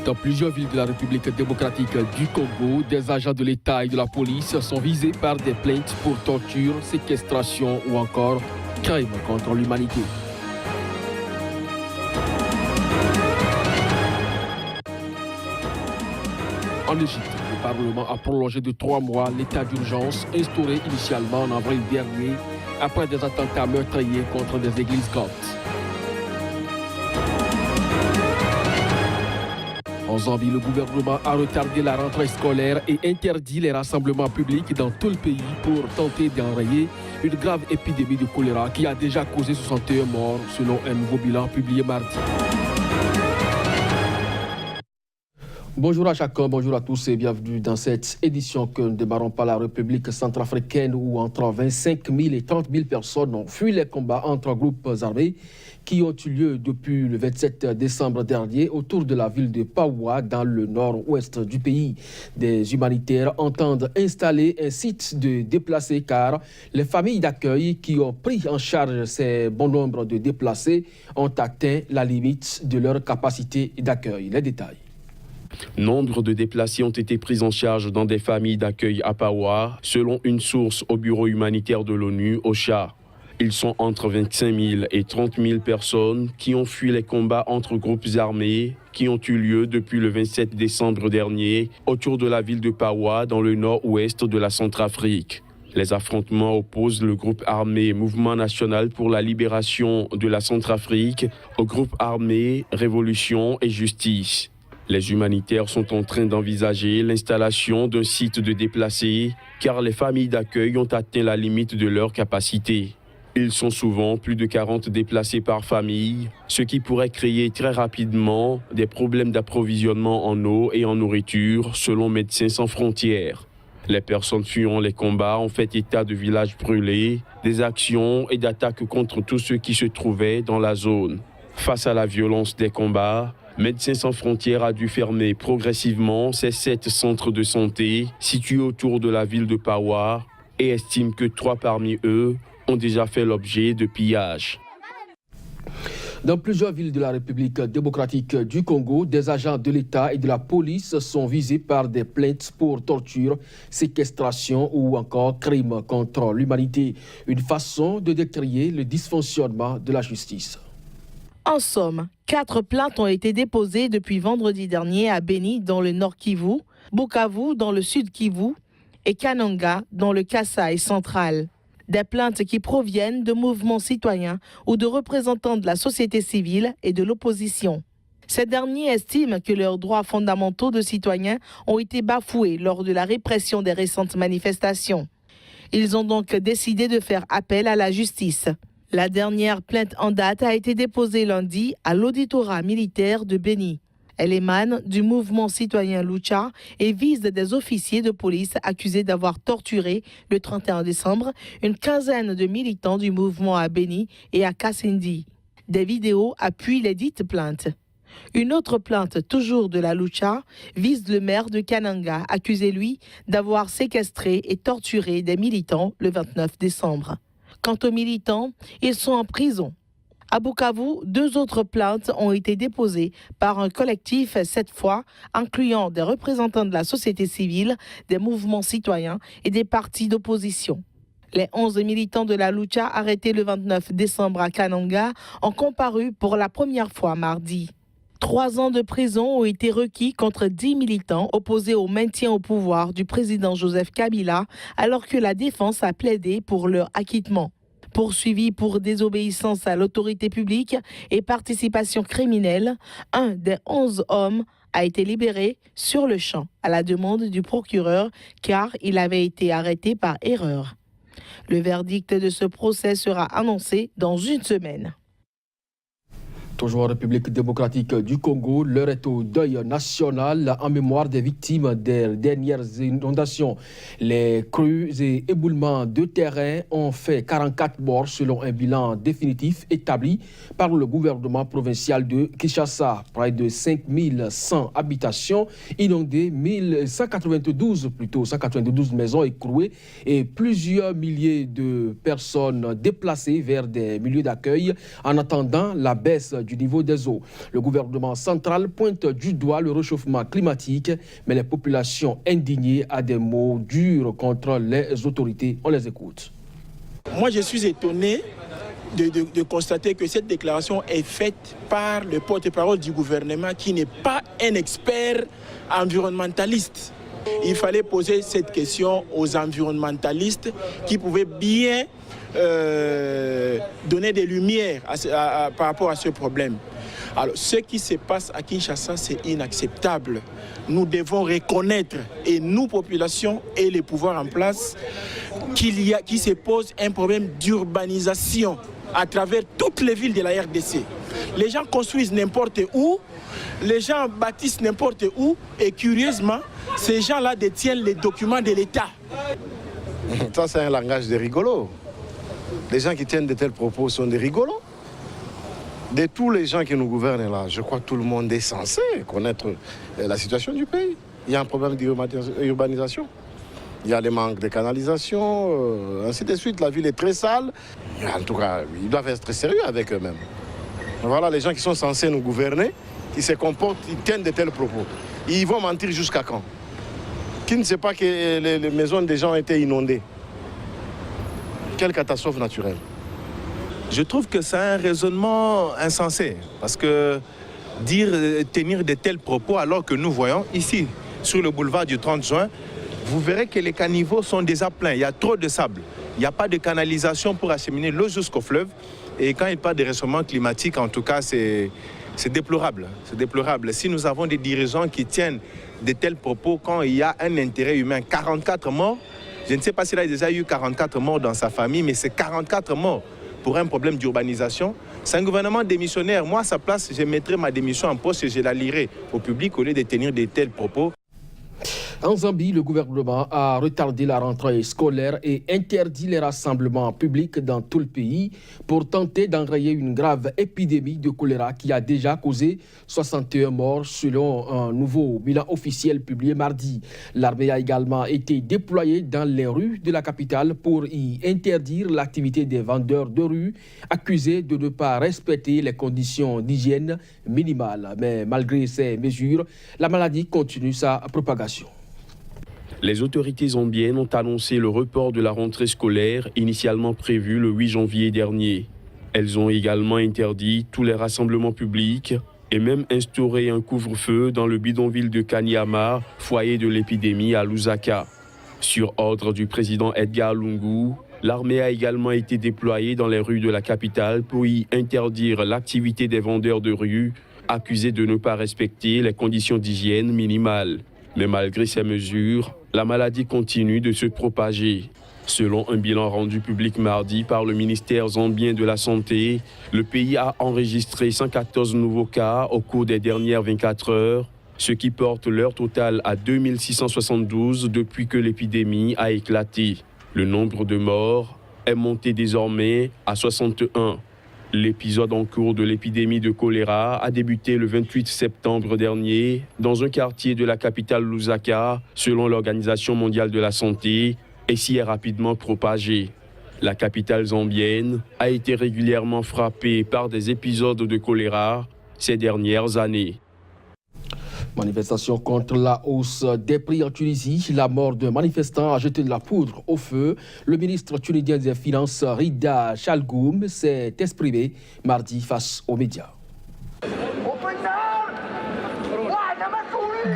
Dans plusieurs villes de la République démocratique du Congo, des agents de l'État et de la police sont visés par des plaintes pour torture, séquestration ou encore crimes contre l'humanité. En Égypte, le Parlement a prolongé de 3 mois l'état d'urgence instauré initialement en avril dernier après des attentats meurtriers contre des églises coptes. En Zambie, le gouvernement a retardé la rentrée scolaire et interdit les rassemblements publics dans tout le pays pour tenter d'enrayer une grave épidémie de choléra qui a déjà causé 61 morts selon un nouveau bilan publié mardi. Bonjour à chacun, bonjour à tous et bienvenue dans cette édition que nous démarrons par la République centrafricaine où entre 25 000 et 30 000 personnes ont fui les combats entre groupes armés qui ont eu lieu depuis le 27 décembre dernier autour de la ville de Paoua dans le nord-ouest du pays. Des humanitaires entendent installer un site de déplacés car les familles d'accueil qui ont pris en charge ces bon nombre de déplacés ont atteint la limite de leur capacité d'accueil. Les détails. Nombre de déplacés ont été pris en charge dans des familles d'accueil à Paoua, selon une source au bureau humanitaire de l'ONU, OCHA. Ils sont entre 25 000 et 30 000 personnes qui ont fui les combats entre groupes armés qui ont eu lieu depuis le 27 décembre dernier autour de la ville de Paoua dans le nord-ouest de la Centrafrique. Les affrontements opposent le groupe armé Mouvement national pour la libération de la Centrafrique au groupe armé Révolution et Justice. Les humanitaires sont en train d'envisager l'installation d'un site de déplacés car les familles d'accueil ont atteint la limite de leur capacité. Ils sont souvent plus de 40 déplacés par famille, ce qui pourrait créer très rapidement des problèmes d'approvisionnement en eau et en nourriture selon Médecins sans frontières. Les personnes fuyant les combats ont fait état de villages brûlés, des actions et d'attaques contre tous ceux qui se trouvaient dans la zone. Face à la violence des combats, Médecins sans frontières a dû fermer progressivement ses 7 centres de santé situés autour de la ville de Paoua et estime que 3 parmi eux ont déjà fait l'objet de pillages. Dans plusieurs villes de la République démocratique du Congo, des agents de l'État et de la police sont visés par des plaintes pour torture, séquestration ou encore crimes contre l'humanité. Une façon de décrier le dysfonctionnement de la justice. En somme, 4 plaintes ont été déposées depuis vendredi dernier à Beni dans le nord Kivu, Bukavu dans le sud Kivu et Kananga dans le Kasaï central. Des plaintes qui proviennent de mouvements citoyens ou de représentants de la société civile et de l'opposition. Ces derniers estiment que leurs droits fondamentaux de citoyens ont été bafoués lors de la répression des récentes manifestations. Ils ont donc décidé de faire appel à la justice. La dernière plainte en date a été déposée lundi à l'auditorat militaire de Beni. Elle émane du mouvement citoyen Lucha et vise des officiers de police accusés d'avoir torturé le 31 décembre une quinzaine de militants du mouvement à Beni et à Kasindi. Des vidéos appuient les dites plaintes. Une autre plainte, toujours de la Lucha, vise le maire de Kananga, accusé lui d'avoir séquestré et torturé des militants le 29 décembre. Quant aux militants, ils sont en prison. À Bukavu, 2 autres plaintes ont été déposées par un collectif, cette fois incluant des représentants de la société civile, des mouvements citoyens et des partis d'opposition. Les 11 militants de la Lucha arrêtés le 29 décembre à Kananga ont comparu pour la première fois mardi. 3 ans de prison ont été requis contre 10 militants opposés au maintien au pouvoir du président Joseph Kabila, alors que la défense a plaidé pour leur acquittement. Poursuivi pour désobéissance à l'autorité publique et participation criminelle, un des 11 hommes a été libéré sur le champ à la demande du procureur car il avait été arrêté par erreur. Le verdict de ce procès sera annoncé dans une semaine. Toujours en République démocratique du Congo, l'heure est au deuil national en mémoire des victimes des dernières inondations. Les crues et éboulements de terrain ont fait 44 morts selon un bilan définitif établi par le gouvernement provincial de Kinshasa. Près de 5100 habitations inondées, 192 maisons écrouées et plusieurs milliers de personnes déplacées vers des milieux d'accueil en attendant la baisse du niveau des eaux. Le gouvernement central pointe du doigt le réchauffement climatique, mais les populations indignées a des mots durs contre les autorités. On les écoute. Moi, je suis étonné de constater que cette déclaration est faite par le porte-parole du gouvernement qui n'est pas un expert environnementaliste. Il fallait poser cette question aux environnementalistes qui pouvaient bien donner des lumières par rapport à ce problème. Alors, ce qui se passe à Kinshasa, c'est inacceptable. Nous devons reconnaître, et nous, population et les pouvoirs en place, qu'il se pose un problème d'urbanisation à travers toutes les villes de la RDC. Les gens construisent n'importe où, les gens bâtissent n'importe où, et curieusement, ces gens-là détiennent les documents de l'État. Ça, c'est un langage de rigolo. Les gens qui tiennent de tels propos sont des rigolos. De tous les gens qui nous gouvernent là, je crois que tout le monde est censé connaître la situation du pays. Il y a un problème d'urbanisation. Il y a des manques de canalisation, ainsi de suite. La ville est très sale. En tout cas, ils doivent être très sérieux avec eux-mêmes. Voilà, les gens qui sont censés nous gouverner, ils se comportent, ils tiennent de tels propos. Ils vont mentir jusqu'à quand? Qui ne sait pas que les maisons des gens ont été inondées? Quelle catastrophe naturelle! Je trouve que c'est un raisonnement insensé, parce que tenir de tels propos alors que nous voyons ici, sur le boulevard du 30 juin, vous verrez que les caniveaux sont déjà pleins, il y a trop de sable, il n'y a pas de canalisation pour acheminer l'eau jusqu'au fleuve, et quand il parle de réchauffement climatique, en tout cas, c'est déplorable, c'est déplorable. Si nous avons des dirigeants qui tiennent de tels propos quand il y a un intérêt humain, 44 morts, je ne sais pas s'il a déjà eu 44 morts dans sa famille, mais c'est 44 morts pour un problème d'urbanisation. C'est un gouvernement démissionnaire. Moi, à sa place, je mettrais ma démission en poste et je la lirai au public au lieu de tenir de tels propos. En Zambie, le gouvernement a retardé la rentrée scolaire et interdit les rassemblements publics dans tout le pays pour tenter d'enrayer une grave épidémie de choléra qui a déjà causé 61 morts selon un nouveau bilan officiel publié mardi. L'armée a également été déployée dans les rues de la capitale pour y interdire l'activité des vendeurs de rue accusés de ne pas respecter les conditions d'hygiène minimales. Mais malgré ces mesures, la maladie continue sa propagation. Les autorités zambiennes ont annoncé le report de la rentrée scolaire initialement prévue le 8 janvier dernier. Elles ont également interdit tous les rassemblements publics et même instauré un couvre-feu dans le bidonville de Kanyama, foyer de l'épidémie à Lusaka. Sur ordre du président Edgar Lungu, l'armée a également été déployée dans les rues de la capitale pour y interdire l'activité des vendeurs de rue accusés de ne pas respecter les conditions d'hygiène minimales. Mais malgré ces mesures, la maladie continue de se propager. Selon un bilan rendu public mardi par le ministère zambien de la Santé, le pays a enregistré 114 nouveaux cas au cours des dernières 24 heures, ce qui porte l'heure totale à 2672 depuis que l'épidémie a éclaté. Le nombre de morts est monté désormais à 61. L'épisode en cours de l'épidémie de choléra a débuté le 28 septembre dernier dans un quartier de la capitale Lusaka, selon l'Organisation mondiale de la santé, et s'y est rapidement propagé. La capitale zambienne a été régulièrement frappée par des épisodes de choléra ces dernières années. Manifestation contre la hausse des prix en Tunisie. La mort d'un manifestant a jeté de la poudre au feu. Le ministre tunisien des Finances, Rida Chalgoum, s'est exprimé mardi face aux médias.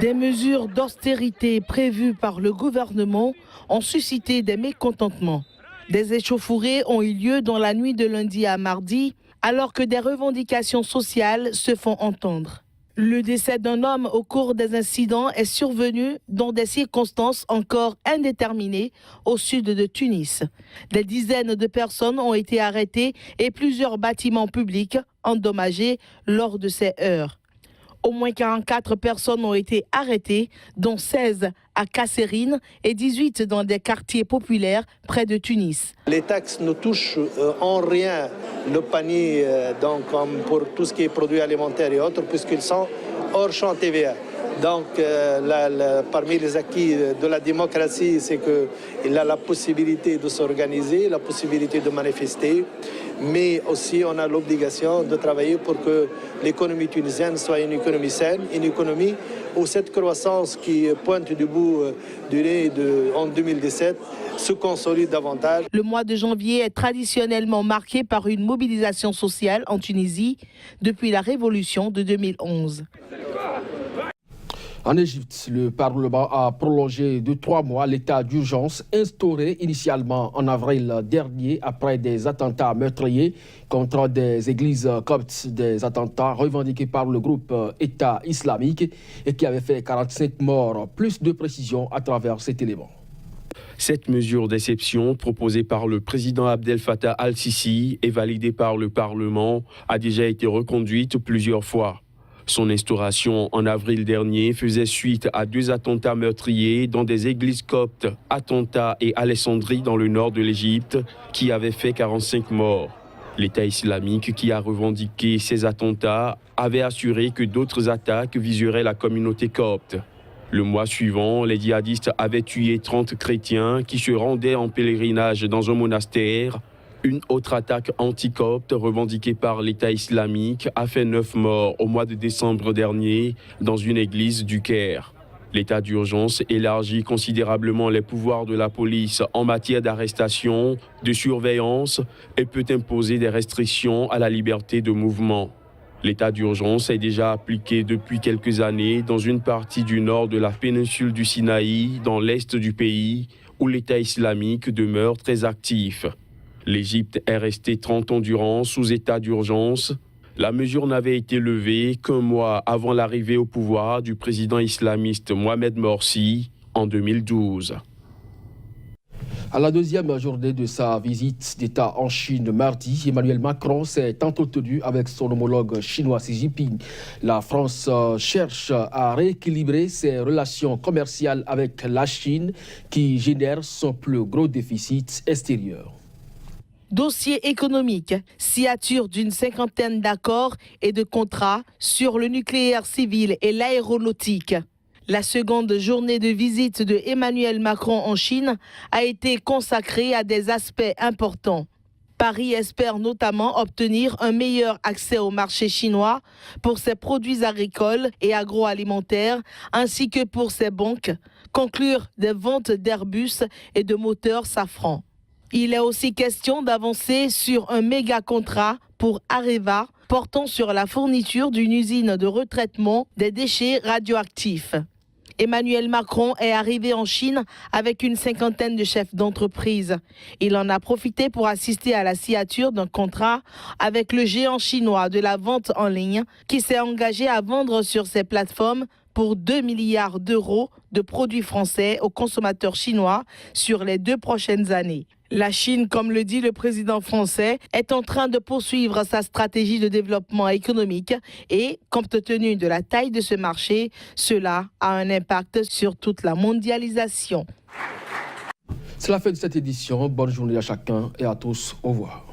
Des mesures d'austérité prévues par le gouvernement ont suscité des mécontentements. Des échauffourées ont eu lieu dans la nuit de lundi à mardi, alors que des revendications sociales se font entendre. Le décès d'un homme au cours des incidents est survenu dans des circonstances encore indéterminées au sud de Tunis. Des dizaines de personnes ont été arrêtées et plusieurs bâtiments publics endommagés lors de ces heurts. Au moins 44 personnes ont été arrêtées, dont 16 à Kasserine et 18 dans des quartiers populaires près de Tunis. Les taxes ne touchent en rien le panier, donc, comme pour tout ce qui est produits alimentaires et autres, puisqu'ils sont hors champ TVA. Donc, parmi les acquis de la démocratie, c'est qu'il a la possibilité de s'organiser, la possibilité de manifester, mais aussi on a l'obligation de travailler pour que l'économie tunisienne soit une économie saine, une économie où cette croissance qui pointe du bout du nez en 2017 se consolide davantage. Le mois de janvier est traditionnellement marqué par une mobilisation sociale en Tunisie depuis la révolution de 2011. En Égypte, le Parlement a prolongé de 3 mois l'état d'urgence instauré initialement en avril dernier après des attentats meurtriers contre des églises coptes, des attentats revendiqués par le groupe État islamique et qui avaient fait 45 morts. Plus de précisions à travers cet élément. Cette mesure d'exception proposée par le président Abdel Fattah al-Sisi et validée par le Parlement a déjà été reconduite plusieurs fois. Son instauration en avril dernier faisait suite à 2 attentats meurtriers dans des églises coptes, Atenta et Alessandrie dans le nord de l'Égypte, qui avaient fait 45 morts. L'État islamique qui a revendiqué ces attentats avait assuré que d'autres attaques viseraient la communauté copte. Le mois suivant, les djihadistes avaient tué 30 chrétiens qui se rendaient en pèlerinage dans un monastère. Une autre attaque anti-copte revendiquée par l'État islamique a fait 9 morts au mois de décembre dernier dans une église du Caire. L'état d'urgence élargit considérablement les pouvoirs de la police en matière d'arrestation, de surveillance et peut imposer des restrictions à la liberté de mouvement. L'état d'urgence est déjà appliqué depuis quelques années dans une partie du nord de la péninsule du Sinaï, dans l'est du pays, où l'État islamique demeure très actif. L'Égypte est restée 30 ans durant sous état d'urgence. La mesure n'avait été levée qu'un mois avant l'arrivée au pouvoir du président islamiste Mohamed Morsi en 2012. À la deuxième journée de sa visite d'État en Chine mardi, Emmanuel Macron s'est entretenu avec son homologue chinois Xi Jinping. La France cherche à rééquilibrer ses relations commerciales avec la Chine qui génère son plus gros déficit extérieur. Dossier économique, signature d'une 50aine d'accords et de contrats sur le nucléaire civil et l'aéronautique. La seconde journée de visite de Emmanuel Macron en Chine a été consacrée à des aspects importants. Paris espère notamment obtenir un meilleur accès au marché chinois pour ses produits agricoles et agroalimentaires, ainsi que pour ses banques, conclure des ventes d'Airbus et de moteurs Safran. Il est aussi question d'avancer sur un méga contrat pour Areva portant sur la fourniture d'une usine de retraitement des déchets radioactifs. Emmanuel Macron est arrivé en Chine avec une 50aine de chefs d'entreprise. Il en a profité pour assister à la signature d'un contrat avec le géant chinois de la vente en ligne qui s'est engagé à vendre sur ses plateformes pour 2 milliards d'euros de produits français aux consommateurs chinois sur les 2 prochaines années. La Chine, comme le dit le président français, est en train de poursuivre sa stratégie de développement économique et, compte tenu de la taille de ce marché, cela a un impact sur toute la mondialisation. C'est la fin de cette édition. Bonne journée à chacun et à tous. Au revoir.